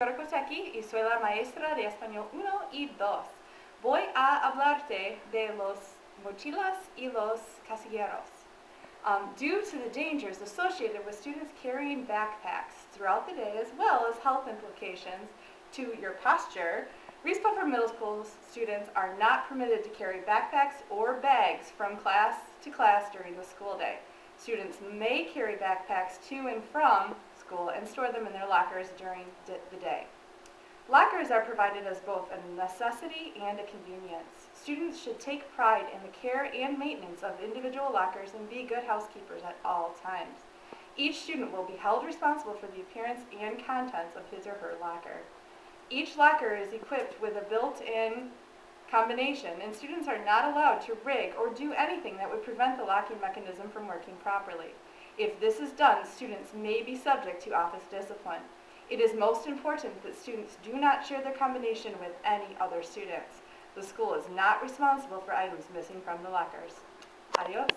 Koteki y soy la maestra de Español 1 y 2. Voy a hablarte de los mochilas y los casilleros. Due to the dangers associated with students carrying backpacks throughout the day, as well as health implications to your posture, Reese Puffer Middle School students are not permitted to carry backpacks or bags from class to class during the school day. Students may carry backpacks to and from school and store them in their lockers during the day. Lockers are provided as both a necessity and a convenience. Students should take pride in the care and maintenance of individual lockers and be good housekeepers at all times. Each student will be held responsible for the appearance and contents of his or her locker. Each locker is equipped with a built-in combination, and students are not allowed to rig or do anything that would prevent the locking mechanism from working properly. If this is done, students may be subject to office discipline. It is most important that students do not share their combination with any other students. The school is not responsible for items missing from the lockers. Adios.